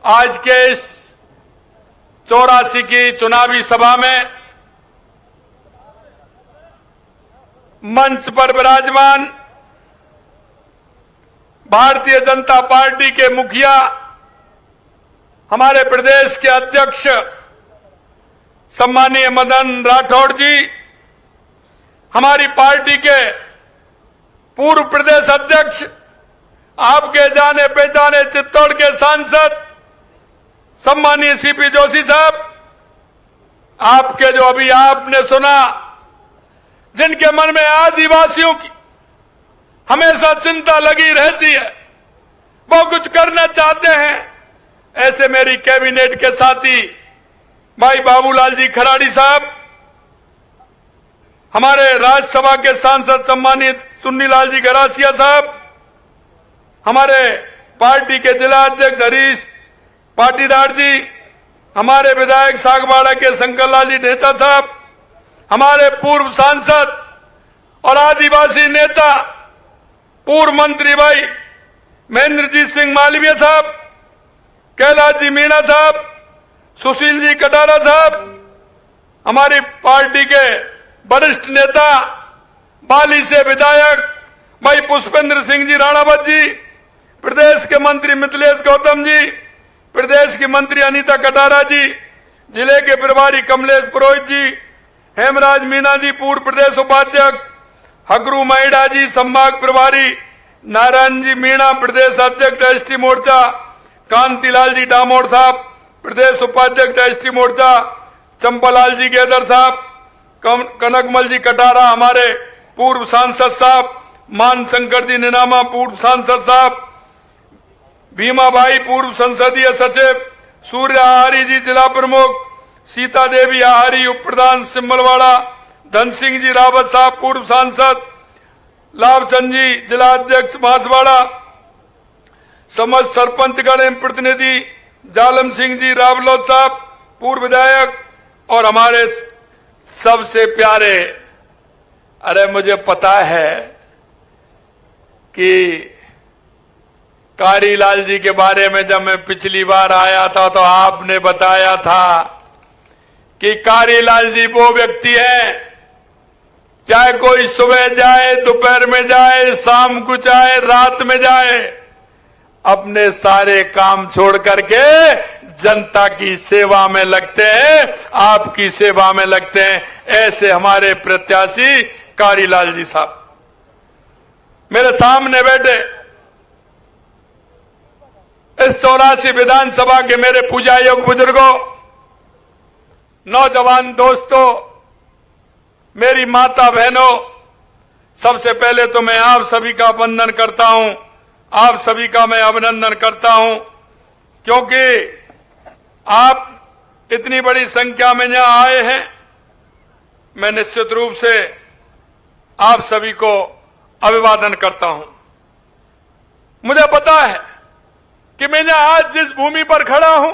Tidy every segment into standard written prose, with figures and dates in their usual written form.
आज के इस 84 की चुनावी सभा में मंच पर विराजमान भारतीय जनता पार्टी के मुखिया, हमारे प्रदेश के अध्यक्ष सम्मानीय मदन राठौड़ जी, हमारी पार्टी के पूर्व प्रदेश अध्यक्ष, आपके जाने पहचाने चित्तौड़ के सांसद सम्मानीय सीपी जोशी साहब, आपके जो अभी आपने सुना, जिनके मन में आदिवासियों की हमेशा चिंता लगी रहती है, वो कुछ करना चाहते हैं, ऐसे मेरी कैबिनेट के साथी भाई बाबूलाल जी खराड़ी साहब, हमारे राज्यसभा के सांसद सम्मानित सुन्नीलाल जी गरासिया साहब, हमारे पार्टी के जिला अध्यक्ष हरीश पाटीदार जी, हमारे विधायक सागवाड़ा के शंकरलाल जी नेता साहब, हमारे पूर्व सांसद और आदिवासी नेता पूर्व मंत्री भाई महेंद्रजीत सिंह मालवीय साहब, कैलाश जी मीणा साहब, सुशील जी कटारा साहब, हमारी पार्टी के वरिष्ठ नेता बाली से विधायक भाई पुष्पेंद्र सिंह जी राणावत जी, प्रदेश के मंत्री मिथिलेश गौतम जी, प्रदेश की मंत्री अनीता कटारा जी, जिले के प्रभारी कमलेश पुरोहित जी, हेमराज मीणा जी पूर्व प्रदेश उपाध्यक्ष, हगरू महिड़ा जी संभाग प्रभारी, नारायण जी मीणा प्रदेश अध्यक्ष एसटी मोर्चा, कांतिलाल जी डामोर साहब प्रदेश उपाध्यक्ष एसटी मोर्चा, चंपालाल जी गेदर साहब, कनकमल जी कटारा हमारे पूर्व सांसद साहब, मानशंकर जी निनामा पूर्व सांसद साहब, भीमा भाई पूर्व संसदीय सचिव, सूर्य आहारी जी जिला प्रमुख, सीता देवी आहारी उप प्रधान सिम्मलवाड़ा, धन सिंह जी रावत साहब पूर्व सांसद, लाभचंद जी जिला अध्यक्ष बांसवाड़ा, समस्त सरपंचगण एवं प्रतिनिधि जालम सिंह जी रावलोद साहब पूर्व विधायक, और हमारे सबसे प्यारे, अरे मुझे पता है कि कारीलाल जी के बारे में जब मैं पिछली बार आया था तो आपने बताया था कि कारीलाल जी वो व्यक्ति है, चाहे कोई सुबह जाए, दोपहर में जाए, शाम को जाए, रात में जाए, अपने सारे काम छोड़ करके जनता की सेवा में लगते हैं, आपकी सेवा में लगते हैं। ऐसे हमारे प्रत्याशी कारीलाल जी साहब मेरे सामने बैठे, इस 84 विधानसभा के मेरे पूजा योग बुजुर्गों, नौजवान दोस्तों, मेरी माता बहनों, सबसे पहले तो मैं आप सभी का वंदन करता हूं, आप सभी का मैं अभिनंदन करता हूं, क्योंकि आप इतनी बड़ी संख्या में यहां आए हैं। मैं निश्चित रूप से आप सभी को अभिवादन करता हूं। मुझे पता है कि मैं यहां आज जिस भूमि पर खड़ा हूं,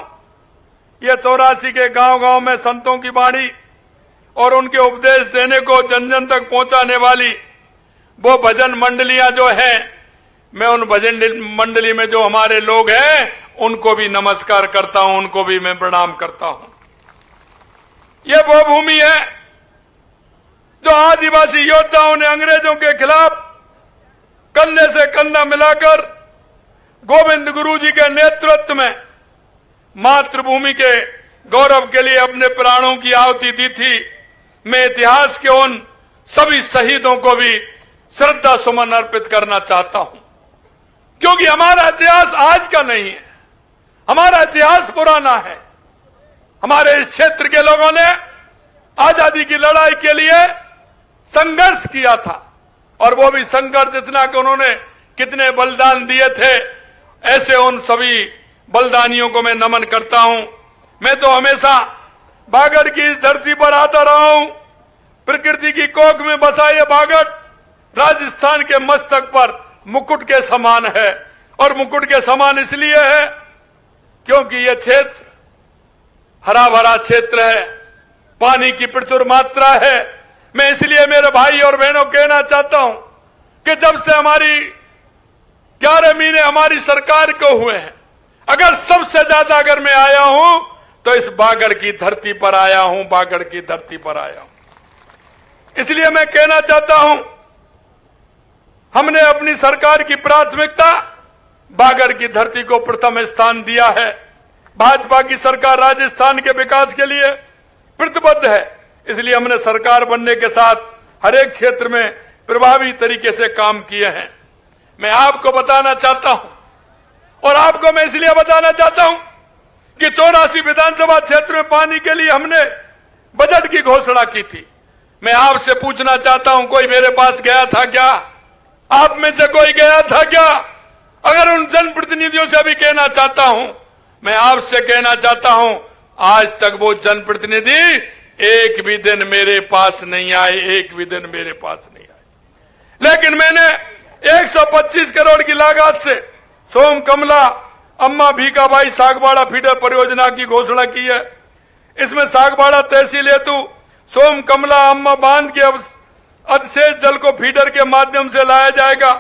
यह 84 के गांव-गांव में संतों की वाणी और उनके उपदेश देने को जन जन तक पहुंचाने वाली वो भजन मंडलियां जो हैं, मैं उन भजन मंडली में जो हमारे लोग हैं उनको भी नमस्कार करता हूं, उनको भी मैं प्रणाम करता हूं। यह वो भूमि है जो आदिवासी योद्धाओं ने अंग्रेजों के खिलाफ कंधे से कंधा मिलाकर गोविंद गुरु जी के नेतृत्व में मातृभूमि के गौरव के लिए अपने प्राणों की आहुति दी थी। मैं इतिहास के उन सभी शहीदों को भी श्रद्धा सुमन अर्पित करना चाहता हूं, क्योंकि हमारा इतिहास आज का नहीं है, हमारा इतिहास पुराना है। हमारे इस क्षेत्र के लोगों ने आजादी की लड़ाई के लिए संघर्ष किया था, और वो भी संघर्ष इतना कि उन्होंने कितने बलिदान दिए थे। ऐसे उन सभी बलिदानियों को मैं नमन करता हूं। मैं तो हमेशा बागड़ की इस धरती पर आता रहा हूं। प्रकृति की कोख में बसा ये बागड़ राजस्थान के मस्तक पर मुकुट के समान है, और मुकुट के समान इसलिए है क्योंकि यह क्षेत्र हरा भरा क्षेत्र है, पानी की प्रचुर मात्रा है। मैं इसलिए मेरे भाई और बहनों कहना चाहता हूं कि जब से हमारी 11 महीने हमारी सरकार को हुए हैं, अगर सबसे ज्यादा अगर मैं आया हूं तो इस बागड़ की धरती पर आया हूं, बागड़ की धरती पर आया हूं। इसलिए मैं कहना चाहता हूं, हमने अपनी सरकार की प्राथमिकता बागड़ की धरती को प्रथम स्थान दिया है। भाजपा की सरकार राजस्थान के विकास के लिए प्रतिबद्ध है। इसलिए हमने सरकार बनने के साथ हर एक क्षेत्र में प्रभावी तरीके से काम किए हैं। मैं आपको बताना चाहता हूं, और आपको मैं इसलिए बताना चाहता हूं कि 84 विधानसभा क्षेत्र में पानी के लिए हमने बजट की घोषणा की थी। मैं आपसे पूछना चाहता हूं, कोई मेरे पास गया था क्या? आप में से कोई गया था क्या? अगर उन जनप्रतिनिधियों से भी कहना चाहता हूं, मैं आपसे कहना चाहता हूं, आज तक वो जनप्रतिनिधि एक भी दिन मेरे पास नहीं आए, एक भी दिन मेरे पास नहीं आए। लेकिन मैंने 125 करोड़ की लागत से सोम कमला अम्मा भीखाबाई सागवाड़ा फीडर परियोजना की घोषणा की है। इसमें सागवाड़ा तहसील हेतु सोम कमला अम्मा बांध के अवशेष जल को फीडर के माध्यम से लाया जाएगा।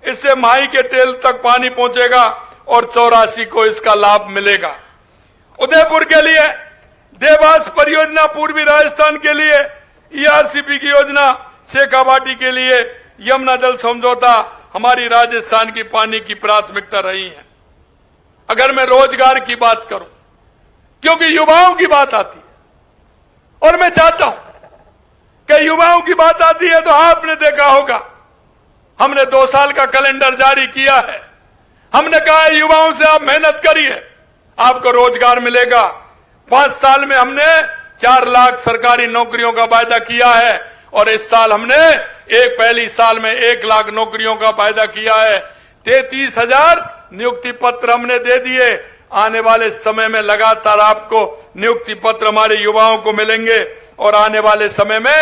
इससे माही के टेल तक पानी पहुंचेगा और 84 को इसका लाभ मिलेगा। उदयपुर के लिए देवास परियोजना, पूर्वी राजस्थान के लिए ईआरसीपी की योजना, शेखावाटी के लिए यमुना जल समझौता हमारी राजस्थान की पानी की प्राथमिकता रही है। अगर मैं रोजगार की बात करूं, क्योंकि युवाओं की बात आती है और मैं चाहता हूं कि युवाओं की बात आती है, तो आपने देखा होगा हमने 2 साल का कैलेंडर जारी किया है। हमने कहा है युवाओं से आप मेहनत करिए, आपको रोजगार मिलेगा। 5 साल में हमने 4 लाख सरकारी नौकरियों का वायदा किया है और इस साल हमने पहली साल में 1 लाख नौकरियों का वायदा किया है। 33,000 नियुक्ति पत्र हमने दे दिए। आने वाले समय में लगातार आपको नियुक्ति पत्र हमारे युवाओं को मिलेंगे और आने वाले समय में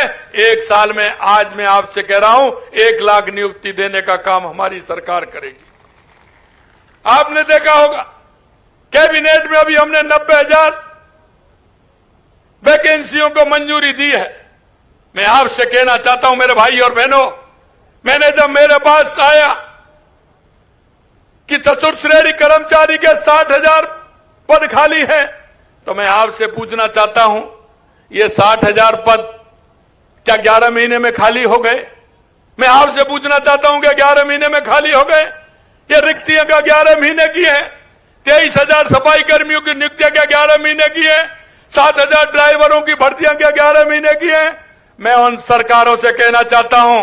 1 साल में, आज मैं आपसे कह रहा हूं, 1 लाख नियुक्ति देने का काम हमारी सरकार करेगी। आपने देखा होगा कैबिनेट में अभी हमने 90,000 वैकेंसियों को मंजूरी दी है। मैं आपसे कहना चाहता हूं मेरे भाई और बहनों, मैंने जब मेरे पास आया कि चतुर्थ श्रेणी कर्मचारी के 60,000 पद खाली हैं, तो मैं आपसे पूछना चाहता हूं, ये 60,000 पद क्या 11 महीने में खाली हो गए? मैं आपसे पूछना चाहता हूं, क्या 11 महीने में खाली हो गए? ये रिक्तियां क्या 11 महीने की है? 23,000 सफाई कर्मियों की नियुक्तियां क्या 11 महीने की है? 7,000 ड्राइवरों की भर्तियां क्या 11 महीने की है? मैं उन सरकारों से कहना चाहता हूं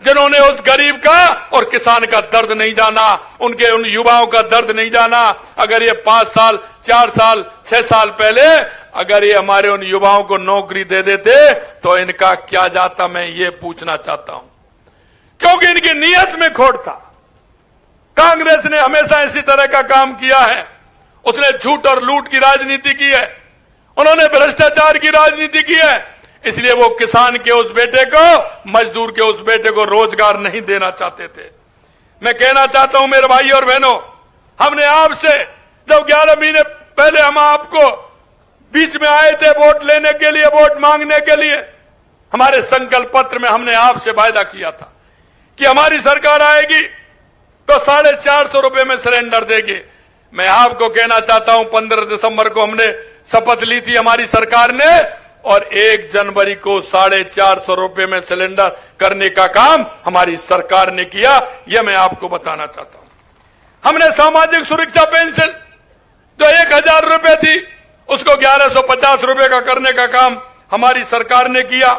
जिन्होंने उस गरीब का और किसान का दर्द नहीं जाना, उनके उन युवाओं का दर्द नहीं जाना। अगर ये 5 साल, 4 साल, 6 साल पहले अगर ये हमारे उन युवाओं को नौकरी दे देते तो इनका क्या जाता, मैं ये पूछना चाहता हूं। क्योंकि इनकी नीयत में खोट था। कांग्रेस ने हमेशा इसी तरह का काम किया है। उसने झूठ और लूट की राजनीति की है, उन्होंने भ्रष्टाचार की राजनीति की है। इसलिए वो किसान के उस बेटे को, मजदूर के उस बेटे को रोजगार नहीं देना चाहते थे। मैं कहना चाहता हूं मेरे भाई और बहनों, हमने आपसे जब 11 महीने पहले हम आपको बीच में आए थे वोट लेने के लिए, वोट मांगने के लिए, हमारे संकल्प पत्र में हमने आपसे वायदा किया था कि हमारी सरकार आएगी तो 450 रुपए में सिलेंडर देगी। मैं आपको कहना चाहता हूं 15 दिसंबर को हमने शपथ ली थी हमारी सरकार ने, और 1 जनवरी को 450 रुपए में सिलेंडर करने का काम हमारी सरकार ने किया। यह मैं आपको बताना चाहता हूं। हमने सामाजिक सुरक्षा पेंशन जो 1,000 रुपए थी उसको 1150 रुपए का करने का काम हमारी सरकार ने किया।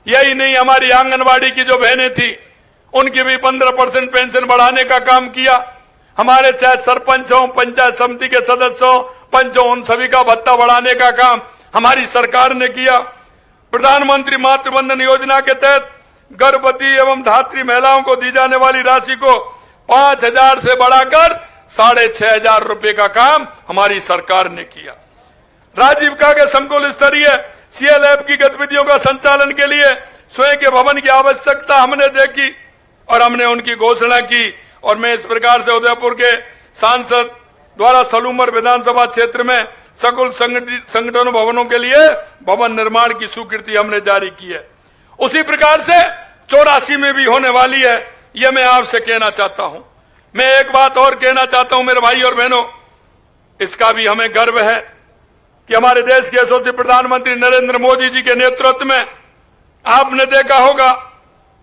यही नहीं, हमारी आंगनबाड़ी की जो बहनें थी उनकी भी 15% पेंशन बढ़ाने का काम किया। हमारे चाहे सरपंच हो, पंचायत समिति के सदस्य हो, पंच हो, उन सभी का भत्ता बढ़ाने का काम हमारी सरकार ने किया। प्रधानमंत्री मातृवंदन योजना के तहत गर्भवती एवं धात्री महिलाओं को दी जाने वाली राशि को 5,000 से बढ़ाकर 6,500 रुपए का काम हमारी सरकार ने किया। राजीविका के संकुल स्तरीय सीएलएफ की गतिविधियों का संचालन के लिए स्वयं के भवन की आवश्यकता हमने देखी और हमने उनकी घोषणा की। और मैं इस प्रकार से उदयपुर के सांसद द्वारा सलूमर विधानसभा क्षेत्र में सकल संगठन भवनों के लिए भवन निर्माण की स्वीकृति हमने जारी की है। उसी प्रकार से 84 में भी होने वाली है, यह मैं आपसे कहना चाहता हूं। मैं एक बात और कहना चाहता हूं मेरे भाई और बहनों, इसका भी हमें गर्व है कि हमारे देश के यशस्वी प्रधानमंत्री नरेंद्र मोदी जी के नेतृत्व में आपने देखा होगा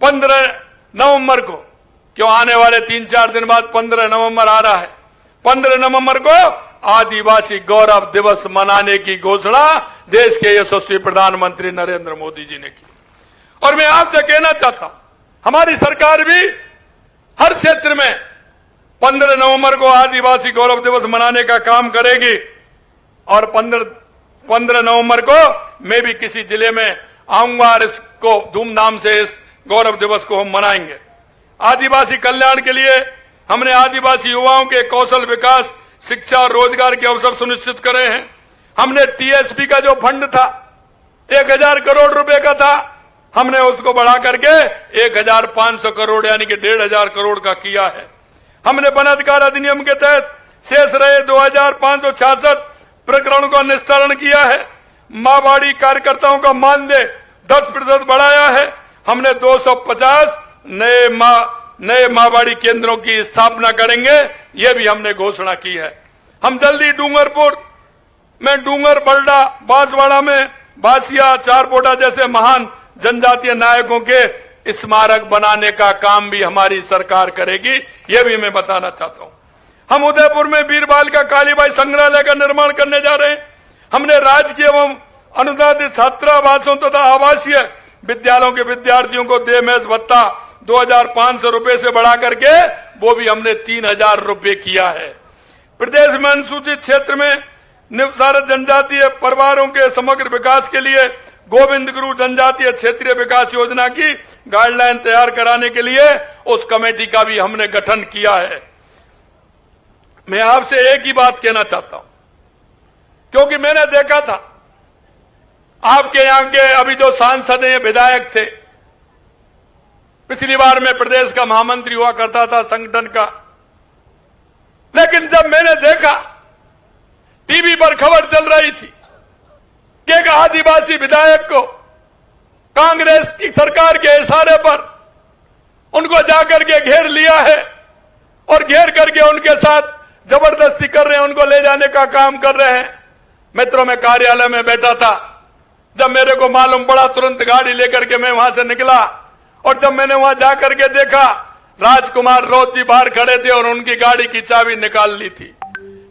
15 नवंबर को, क्यों आने वाले 3-4 दिन बाद 15 नवंबर आ रहा है, 15 नवंबर को आदिवासी गौरव दिवस मनाने की घोषणा देश के यशस्वी प्रधानमंत्री नरेंद्र मोदी जी ने की। और मैं आपसे कहना चाहता हूं, हमारी सरकार भी हर क्षेत्र में 15 नवंबर को आदिवासी गौरव दिवस मनाने का काम करेगी। और 15 नवंबर को मैं भी किसी जिले में आऊंगा और इसको धूमधाम से इस गौरव दिवस को हम मनाएंगे। आदिवासी कल्याण के लिए हमने आदिवासी युवाओं के कौशल विकास, शिक्षा और रोजगार के अवसर सुनिश्चित करे हैं। हमने टीएसपी का जो फंड था 1000 करोड़ रुपए का था, हमने उसको बढ़ा करके 1500 करोड़ यानी कि 1500 करोड़ का किया है। हमने वन अधिकार अधिनियम के तहत शेष रहे 2566 प्रकरणों का निस्तारण किया है। माओवादी कार्यकर्ताओं का मानदेय 10% बढ़ाया है। हमने 250 नए माओवादी केंद्रों की स्थापना करेंगे, यह भी हमने घोषणा की है। हम जल्दी डूंगरपुर में डूंगर, बल्डा, बांसवाड़ा में बासिया, चारपोटा जैसे महान जनजातीय नायकों के स्मारक बनाने का काम भी हमारी सरकार करेगी, यह भी मैं बताना चाहता हूं। हम उदयपुर में बीरबाल का कालीबाई संग्रहालय का निर्माण करने जा रहे हैं। हमने राजकीय एवं अनुदानित छात्रावासों तथा आवासीय विद्यालयों के विद्यार्थियों को देमेज भत्ता 2500 रुपए से बढ़ा करके वो भी हमने 3000 रुपए किया है। प्रदेश में अनुसूचित क्षेत्र में निवासित जनजातीय परिवारों के समग्र विकास के लिए गोविंद गुरु जनजातीय क्षेत्रीय विकास योजना की गाइडलाइन तैयार कराने के लिए उस कमेटी का भी हमने गठन किया है। मैं आपसे एक ही बात कहना चाहता हूं, क्योंकि मैंने देखा था आपके यहां के अभी जो सांसद हैं, विधायक थे, पिछली बार मैं प्रदेश का महामंत्री हुआ करता था संगठन का, लेकिन जब मैंने देखा टीवी पर खबर चल रही थी कि एक आदिवासी विधायक को कांग्रेस की सरकार के इशारे पर उनको जाकर के घेर लिया है और घेर करके उनके साथ जबरदस्ती कर रहे हैं, उनको ले जाने का काम कर रहे हैं। मित्रों, मैं कार्यालय में बैठा था, जब मेरे को मालूम पड़ा तुरंत गाड़ी लेकर के मैं वहां से निकला और जब मैंने वहां जाकर के देखा राजकुमार रौत जी बाहर खड़े थे और उनकी गाड़ी की चाबी निकाल ली थी।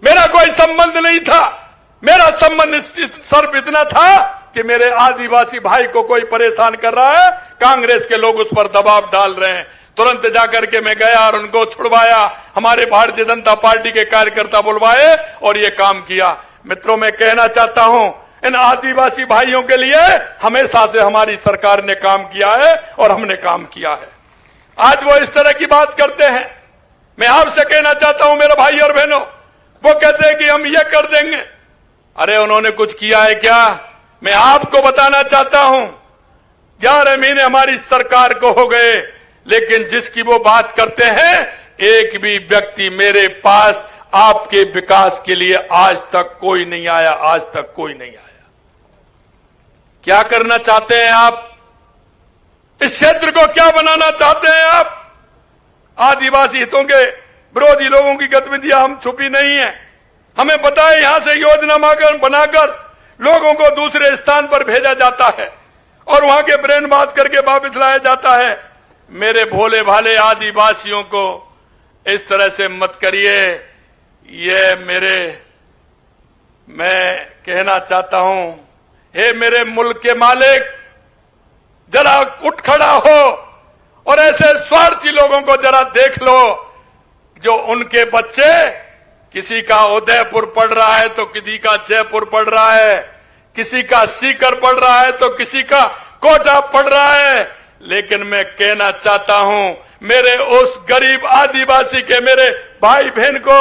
मेरा कोई संबंध नहीं था, मेरा संबंध सिर्फ इतना था कि मेरे आदिवासी भाई को कोई परेशान कर रहा है, कांग्रेस के लोग उस पर दबाव डाल रहे हैं। तुरंत जाकर के मैं गया और उनको छुड़वाया, हमारे भारतीय जनता पार्टी के कार्यकर्ता बुलवाए और ये काम किया। मित्रों, मैं कहना चाहता हूं, इन आदिवासी भाइयों के लिए हमेशा से हमारी सरकार ने काम किया है और हमने काम किया है। आज वो इस तरह की बात करते हैं। मैं आपसे कहना चाहता हूं मेरे भाई और बहनों, वो कहते हैं कि हम ये कर देंगे। अरे उन्होंने कुछ किया है क्या? मैं आपको बताना चाहता हूं, 11 महीने हमारी सरकार को हो गए, लेकिन जिसकी वो बात करते हैं, एक भी व्यक्ति मेरे पास आपके विकास के लिए आज तक कोई नहीं आया, आज तक कोई नहीं आया। क्या करना चाहते हैं आप? इस क्षेत्र को क्या बनाना चाहते हैं आप? आदिवासी हितों के विरोधी लोगों की गतिविधियां हम छुपी नहीं है। हमें पता है, यहां से योजना बनाकर लोगों को दूसरे स्थान पर भेजा जाता है और वहां के ब्रेन बात करके वापस लाया जाता है। मेरे भोले भाले आदिवासियों को इस तरह से मत करिए। मैं कहना चाहता हूं, हे मेरे मुल्क के मालिक, जरा उठ खड़ा हो और ऐसे स्वार्थी लोगों को जरा देख लो, जो उनके बच्चे, किसी का उदयपुर पढ़ रहा है तो किसी का जयपुर पढ़ रहा है, किसी का सीकर पढ़ रहा है तो किसी का कोटा पढ़ रहा है। लेकिन मैं कहना चाहता हूं, मेरे उस गरीब आदिवासी के मेरे भाई बहन को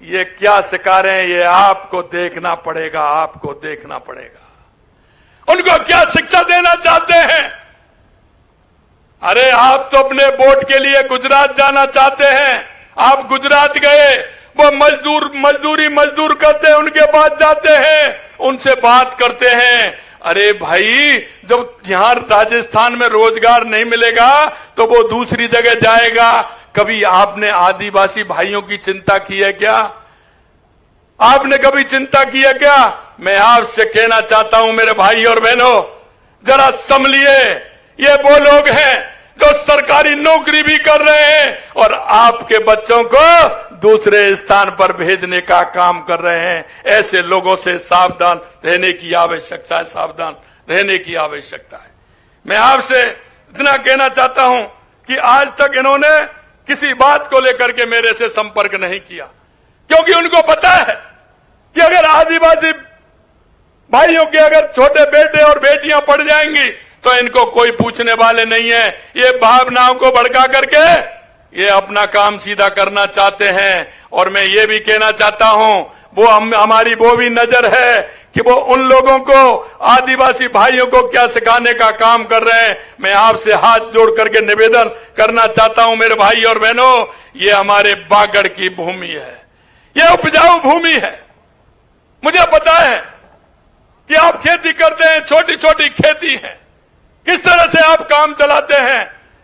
ये क्या सिखा रहे हैं, ये आपको देखना पड़ेगा, आपको देखना पड़ेगा। उनको क्या शिक्षा देना चाहते हैं? अरे आप तो अपने वोट के लिए गुजरात जाना चाहते हैं, आप गुजरात गए, वो मजदूर करते हैं, उनके पास जाते हैं, उनसे बात करते हैं। अरे भाई, जब यहां राजस्थान में रोजगार नहीं मिलेगा तो वो दूसरी जगह जाएगा। कभी आपने आदिवासी भाइयों की चिंता की है क्या? आपने कभी चिंता की है क्या? मैं आपसे कहना चाहता हूं मेरे भाई और बहनों, जरा संभलिए। ये वो लोग हैं जो सरकारी नौकरी भी कर रहे हैं और आपके बच्चों को दूसरे स्थान पर भेजने का काम कर रहे हैं। ऐसे लोगों से सावधान रहने की आवश्यकता है, सावधान रहने की आवश्यकता है। मैं आपसे इतना कहना चाहता हूं कि आज तक इन्होंने किसी बात को लेकर के मेरे से संपर्क नहीं किया, क्योंकि उनको पता है कि अगर आदिवासी भाइयों के अगर छोटे बेटे और बेटियां पढ़ जाएंगी तो इनको कोई पूछने वाले नहीं है। ये भावनाओं को भड़का करके ये अपना काम सीधा करना चाहते हैं। और मैं ये भी कहना चाहता हूं, वो हमारी वो भी नजर है कि वो उन लोगों को, आदिवासी भाइयों को क्या सिखाने का काम कर रहे हैं। मैं आपसे हाथ जोड़ करके निवेदन करना चाहता हूं मेरे भाई और बहनों, ये हमारे बागड़ की भूमि है, ये उपजाऊ भूमि है। मुझे पता है कि आप खेती करते हैं, छोटी छोटी खेती है, किस तरह से आप काम चलाते हैं।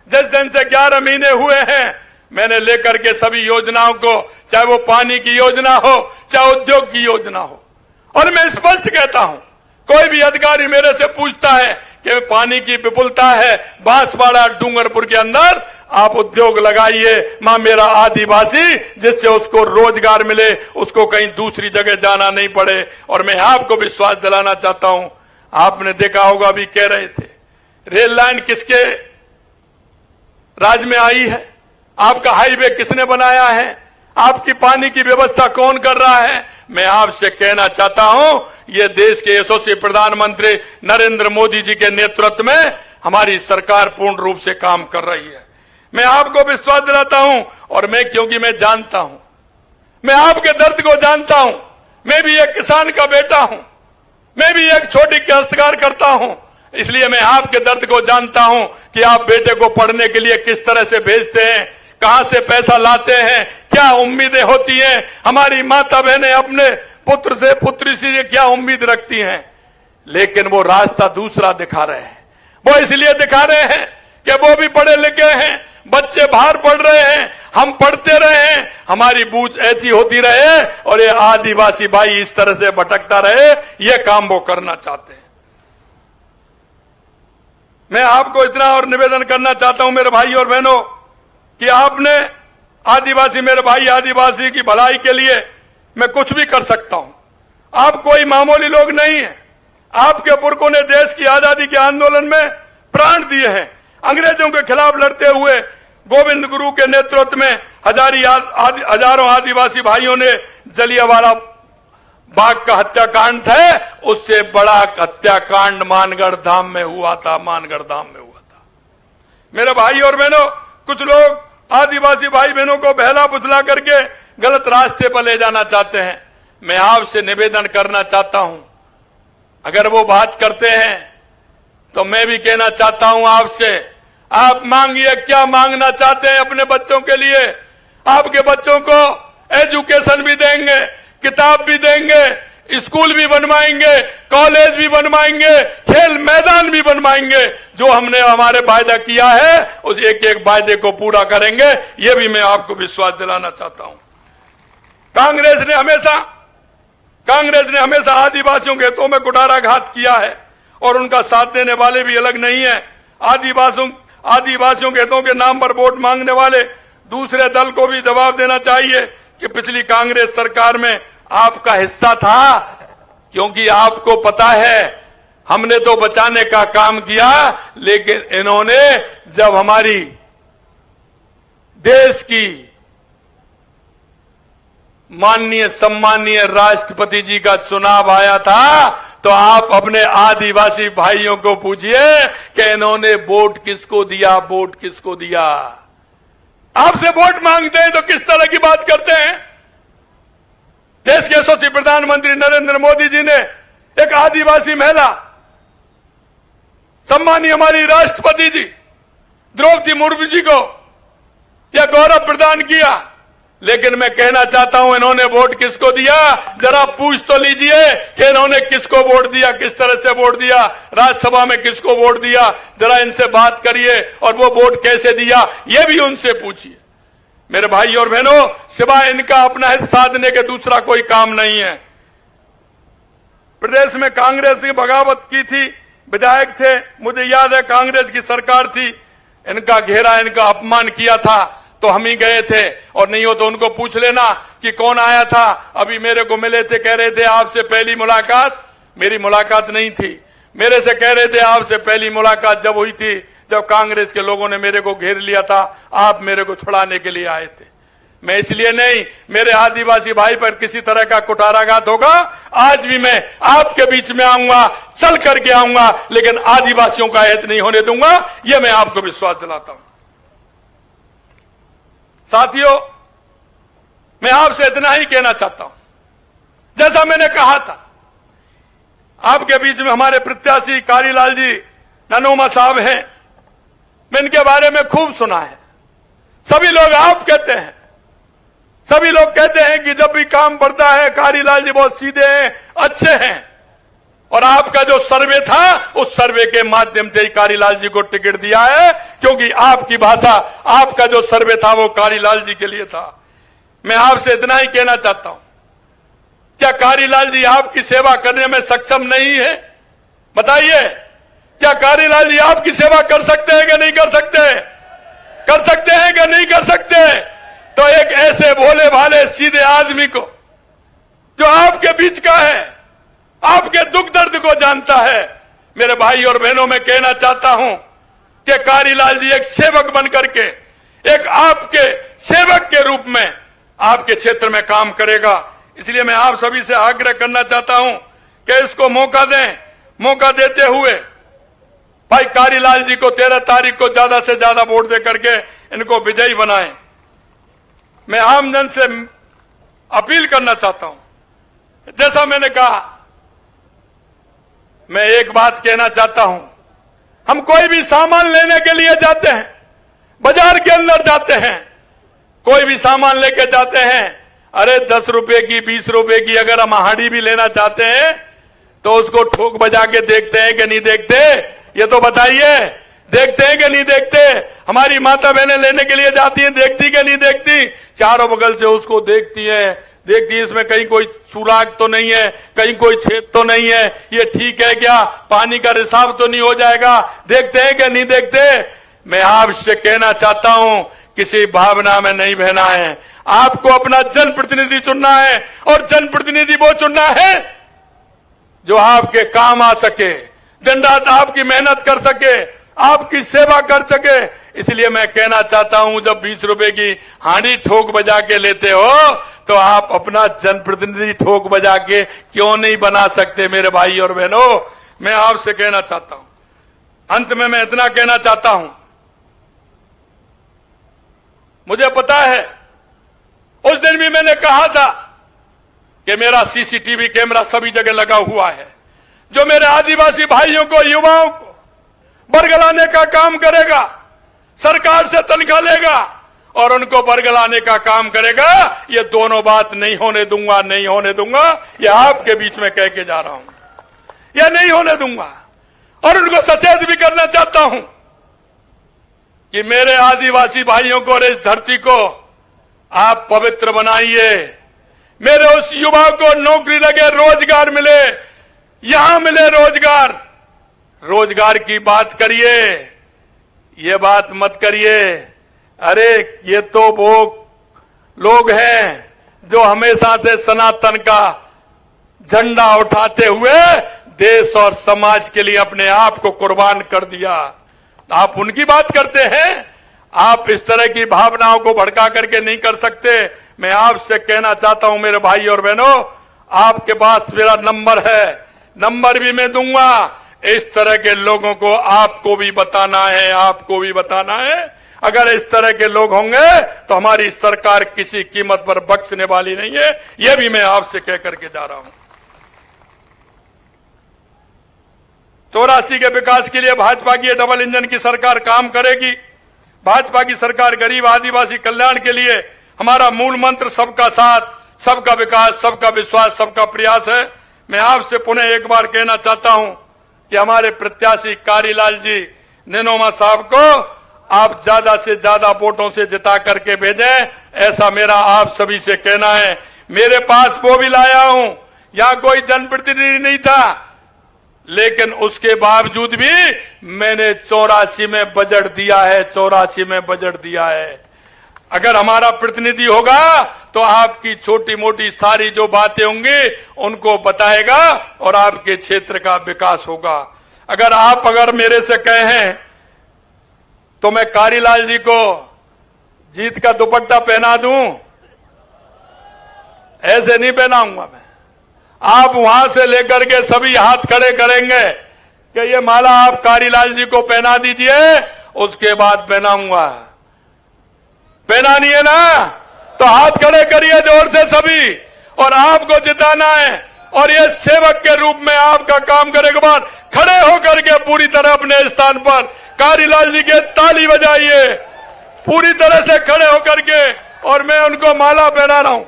जिस दिन से 11 महीने हुए हैं, मैंने लेकर के सभी योजनाओं को, चाहे वो पानी की योजना हो, चाहे उद्योग की योजना हो, और मैं स्पष्ट कहता हूं, कोई भी अधिकारी मेरे से पूछता है कि पानी की विपुलता है, बांसवाड़ा डूंगरपुर के अंदर आप उद्योग लगाइए, मां मेरा आदिवासी, जिससे उसको रोजगार मिले, उसको कहीं दूसरी जगह जाना नहीं पड़े। और मैं आपको विश्वास दिलाना चाहता हूं, आपने देखा होगा, अभी कह रहे थे रेल लाइन किसके राज में आई है, आपका हाईवे किसने बनाया है, आपकी पानी की व्यवस्था कौन कर रहा है। मैं आपसे कहना चाहता हूं, यह देश के यशस्वी प्रधानमंत्री नरेंद्र मोदी जी के नेतृत्व में हमारी सरकार पूर्ण रूप से काम कर रही है। मैं आपको विश्वास दिलाता हूं, और मैं, क्योंकि मैं जानता हूं, मैं आपके दर्द को जानता हूं। मैं भी एक किसान का बेटा हूं, मैं भी एक छोटी काश्तकार करता हूं, इसलिए मैं आपके दर्द को जानता हूं कि आप बेटे को पढ़ने के लिए किस तरह से भेजते हैं, कहां से पैसा लाते हैं, क्या उम्मीदें होती हैं। हमारी माता बहनें अपने पुत्र से, पुत्री से क्या उम्मीद रखती हैं, लेकिन वो रास्ता दूसरा दिखा रहे हैं। वो इसलिए दिखा रहे हैं कि वो भी पढ़े लिखे हैं, बच्चे बाहर पढ़ रहे हैं, हम पढ़ते रहे, हमारी बूझ ऐसी होती रहे और ये आदिवासी भाई इस तरह से भटकता रहे, ये काम वो करना चाहते हैं। मैं आपको इतना और निवेदन करना चाहता हूं मेरे भाई और बहनों कि आपने आदिवासी, मेरे भाई आदिवासी की भलाई के लिए मैं कुछ भी कर सकता हूं। आप कोई मामूली लोग नहीं है। आपके पुरखों ने देश की आजादी के आंदोलन में प्राण दिए हैं। अंग्रेजों के खिलाफ लड़ते हुए गोविंद गुरु के नेतृत्व में हजारों आदिवासी भाइयों ने जलियांवाला बाग का हत्याकांड था, उससे बड़ा हत्याकांड मानगढ़ धाम में हुआ था, मानगढ़ धाम में हुआ था। मेरे भाई और बहनों, कुछ लोग आदिवासी भाई बहनों को बहला फुसला करके गलत रास्ते पर ले जाना चाहते हैं। मैं आपसे निवेदन करना चाहता हूं, अगर वो बात करते हैं तो मैं भी कहना चाहता हूं आपसे, आप मांगिए, क्या मांगना चाहते हैं अपने बच्चों के लिए। आपके बच्चों को एजुकेशन भी देंगे, किताब भी देंगे, स्कूल भी बनवाएंगे, कॉलेज भी बनवाएंगे, खेल मैदान भी बनवाएंगे। जो हमने हमारे वायदा किया है उस एक एक वायदे को पूरा करेंगे, ये भी मैं आपको विश्वास दिलाना चाहता हूं। कांग्रेस ने हमेशा आदिवासियों के हितों में कुठाराघात किया है और उनका साथ देने वाले भी अलग नहीं है। आदिवासियों के हितों के नाम पर वोट मांगने वाले दूसरे दल को भी जवाब देना चाहिए कि पिछली कांग्रेस सरकार में आपका हिस्सा था, क्योंकि आपको पता है हमने तो बचाने का काम किया, लेकिन इन्होंने जब हमारी देश की माननीय सम्मानीय राष्ट्रपति जी का चुनाव आया था, तो आप अपने आदिवासी भाइयों को पूछिए कि इन्होंने वोट किसको दिया, वोट किसको दिया। आपसे वोट मांगते हैं तो किस तरह की बात करते हैं। देश के यशस्वी प्रधानमंत्री नरेंद्र मोदी जी ने एक आदिवासी महिला, सम्मानीय हमारी राष्ट्रपति जी द्रौपदी मुर्मू जी को यह गौरव प्रदान किया, लेकिन मैं कहना चाहता हूं इन्होंने वोट किसको दिया, जरा पूछ तो लीजिए कि इन्होंने किसको वोट दिया, किस तरह से वोट दिया, राज्यसभा में किसको वोट दिया। जरा इनसे बात करिए और वो वोट कैसे दिया ये भी उनसे पूछिए। मेरे भाई और बहनों, सिवाय इनका अपना हित साधने के दूसरा कोई काम नहीं है। प्रदेश में कांग्रेस की बगावत की थी, विधायक थे, मुझे याद है कांग्रेस की सरकार थी, इनका घेरा, इनका अपमान किया था तो हम ही गए थे, और नहीं हो तो उनको पूछ लेना कि कौन आया था। अभी मेरे को मिले थे, कह रहे थे आपसे पहली मुलाकात, मेरी मुलाकात नहीं थी, मेरे से कह रहे थे आपसे पहली मुलाकात जब हुई थी जब कांग्रेस के लोगों ने मेरे को घेर लिया था, आप मेरे को छुड़ाने के लिए आए थे। मैं इसलिए नहीं, मेरे आदिवासी भाई पर किसी तरह का कुठाराघात होगा, आज भी मैं आपके बीच में आऊंगा, चल करके आऊंगा, लेकिन आदिवासियों का हित नहीं होने दूंगा, यह मैं आपको विश्वास दिलाता हूं। साथियों, मैं आपसे इतना ही कहना चाहता हूं, जैसा मैंने कहा था, आपके बीच में हमारे प्रत्याशी कारीलाल जी ननोमा साहब हैं, मैं इनके बारे में खूब सुना है। सभी लोग आप कहते हैं, सभी लोग कहते हैं कि जब भी काम पड़ता है कारीलाल जी बहुत सीधे हैं, अच्छे हैं, और आपका जो सर्वे था उस सर्वे के माध्यम से ही कारीलाल जी को टिकट दिया है, क्योंकि आपकी भाषा, आपका जो सर्वे था वो कारीलाल जी के लिए था। मैं आपसे इतना ही कहना चाहता हूं, क्या कारीलाल जी आपकी सेवा करने में सक्षम नहीं है? बताइए, क्या कारीलाल जी आपकी सेवा कर सकते हैं कि नहीं कर सकते? कर सकते हैं कि नहीं कर सकते? तो एक ऐसे भोले भाले सीधे आदमी को, जो आपके बीच का है, आपके दुख दर्द को जानता है, मेरे भाई और बहनों, मैं कहना चाहता हूं कि कारीलाल जी एक सेवक बनकर के, एक आपके सेवक के रूप में आपके क्षेत्र में काम करेगा। इसलिए मैं आप सभी से आग्रह करना चाहता हूं कि इसको मौका दें। मौका देते हुए भाई कारीलाल जी को 13 तारीख को ज्यादा से ज्यादा वोट दे करके इनको विजयी बनाएं। मैं आमजन से अपील करना चाहता हूं, जैसा मैंने कहा, मैं एक बात कहना चाहता हूं, हम कोई भी सामान लेने के लिए जाते हैं, बाजार के अंदर जाते हैं, कोई भी सामान लेके जाते हैं, अरे 10 रुपए की, 20 रुपए की अगर हम हाड़ी भी लेना चाहते हैं तो उसको ठोक बजा के देखते हैं कि नहीं देखते? ये तो बताइए, देखते हैं कि नहीं देखते? हमारी माता बहनें लेने के लिए जाती हैं, देखती कि नहीं देखती? चारों बगल से उसको देखती हैं, देखती है इसमें कहीं कोई सुराग तो नहीं है, कहीं कोई छेद तो नहीं है, ये ठीक है क्या, पानी का रिसाव तो नहीं हो जाएगा? देखते हैं कि नहीं देखते? मैं आपसे कहना चाहता हूं, किसी भावना में नहीं बहना है, आपको अपना जनप्रतिनिधि चुनना है, और जनप्रतिनिधि वो चुनना है जो आपके काम आ सके, दिन रात आपकी मेहनत कर सके, आपकी सेवा कर सके। इसलिए मैं कहना चाहता हूं, जब 20 रुपए की हांडी ठोक बजा के लेते हो तो आप अपना जनप्रतिनिधि ठोक बजा के क्यों नहीं बना सकते? मेरे भाई और बहनों, मैं आपसे कहना चाहता हूं, अंत में मैं इतना कहना चाहता हूं, मुझे पता है उस दिन भी मैंने कहा था कि मेरा सीसीटीवी कैमरा सभी जगह लगा हुआ है, जो मेरे आदिवासी भाइयों को, युवाओं को बरगलाने का काम करेगा, सरकार से तनख्वाह लेगा और उनको बरगलाने का काम करेगा, ये दोनों बात नहीं होने दूंगा, नहीं होने दूंगा। ये आपके बीच में कह के जा रहा हूं, यह नहीं होने दूंगा। और उनको सचेत भी करना चाहता हूं कि मेरे आदिवासी भाइयों को और इस धरती को आप पवित्र बनाइए, मेरे उस युवा को नौकरी लगे, रोजगार मिले, यहां मिले रोजगार, रोजगार की बात करिए, ये बात मत करिए अरे ये तो वो लोग हैं जो हमेशा से सनातन का झंडा उठाते हुए देश और समाज के लिए अपने आप को कुर्बान कर दिया। आप उनकी बात करते हैं, आप इस तरह की भावनाओं को भड़का करके नहीं कर सकते। मैं आपसे कहना चाहता हूं मेरे भाई और बहनों, आपके पास मेरा नंबर है, नंबर भी मैं दूंगा। इस तरह के लोगों को आपको भी बताना है, आपको भी बताना है। अगर इस तरह के लोग होंगे तो हमारी सरकार किसी कीमत पर बख्शने वाली नहीं है, यह भी मैं आपसे कह करके जा रहा हूं। 84 के विकास के लिए भाजपा की डबल इंजन की सरकार काम करेगी। भाजपा की सरकार गरीब आदिवासी कल्याण के लिए, हमारा मूल मंत्र सबका साथ, सबका विकास, सबका विश्वास, सबका प्रयास है। मैं आपसे पुनः एक बार कहना चाहता हूं कि हमारे प्रत्याशी कारीलाल जी नैनोमा साहब को आप ज्यादा से ज्यादा वोटों से जिता करके भेजें, ऐसा मेरा आप सभी से कहना है। मेरे पास वो भी लाया हूं, यहां कोई जनप्रतिनिधि नहीं था, लेकिन उसके बावजूद भी मैंने 84 में बजट दिया है, 84 में बजट दिया है। अगर हमारा प्रतिनिधि होगा तो आपकी छोटी मोटी सारी जो बातें होंगी उनको बताएगा और आपके क्षेत्र का विकास होगा। अगर मेरे से कहें तो मैं कारीलाल जी को जीत का दुपट्टा पहना दूं, ऐसे नहीं पहनाऊंगा मैं। आप वहां से लेकर के सभी हाथ खड़े करेंगे कि ये माला आप कारीलाल जी को पहना दीजिए, उसके बाद पहनाऊंगा। पहनानी है ना, तो हाथ खड़े करिए जोर से सभी, और आपको जिताना है। और ये सेवक के रूप में आपका काम करने के बाद खड़े होकर के पूरी तरह अपने स्थान पर कारीलाल जी के ताली बजाइए, पूरी तरह से खड़े होकर के, और मैं उनको माला पहना रहा हूं।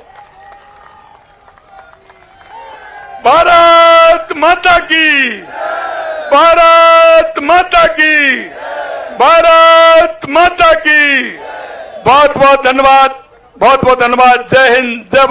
भारत माता की, भारत माता की, भारत माता की। बहुत बहुत धन्यवाद, बहुत बहुत धन्यवाद। जय हिंद, जय